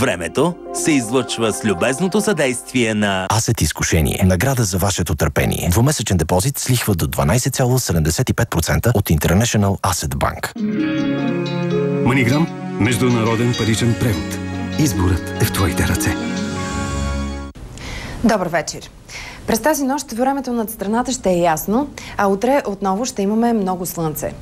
Времето се излъчва с любезното съдействие на Асет изкушение. Награда за вашето търпение. Двумесечен депозит с лихва до 12,75% от International Asset Bank. Маниграм – международен паричен превод. Изборът е в твоите ръце. Добър вечер. През тази нощ времето над страната ще е ясно, а утре отново ще имаме много слънце.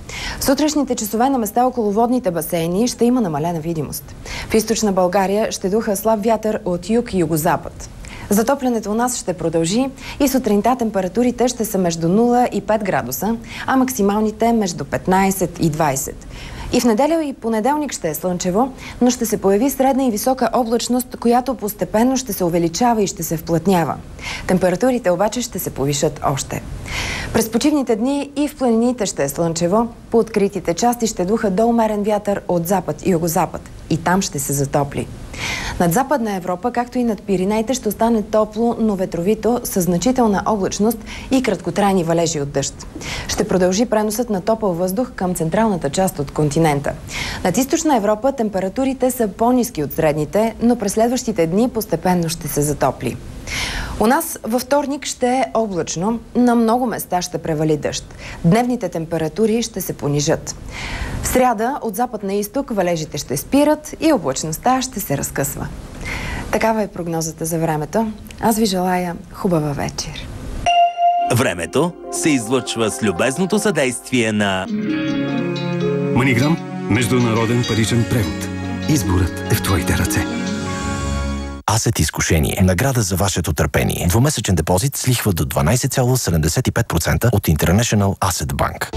В сутрешните часове на места около водните басейни ще има намалена видимост. В източна България ще духа слаб вятър от юг и югозапад. Затоплянето у нас ще продължи и сутринта температурите ще са между 0 и 5 градуса, а максималните между 15 и 20. И в неделя и понеделник ще е слънчево, но ще се появи средна и висока облачност, която постепенно ще се увеличава и ще се вплътнява. Температурите обаче ще се повишат още. През почивните дни и в планините ще е слънчево, по откритите части ще духа до умерен вятър от запад и югозапад. И там ще се затопли. Над Западна Европа, както и над Пиринеите, ще остане топло, но ветровито, със значителна облачност и краткотрайни валежи от дъжд. Ще продължи преносът на топъл въздух към централната част от континента. Над Източна Европа температурите са по-ниски от средните, но през следващите дни постепенно ще се затопли. У нас във вторник ще е облачно, на много места ще превали дъжд. Дневните температури ще се понижат. В сряда от запад на изток валежите ще спират и облачността ще се разкъсва. Такава е прогнозата за времето. Аз ви желая хубава вечер. Времето се излъчва с любезното съдействие на Маниграм – международен паричен превод. Изборът е в твоите ръце. Асет изкушение. Награда за вашето търпение. Двумесечен депозит с лихва до 12,75% от International Asset Bank.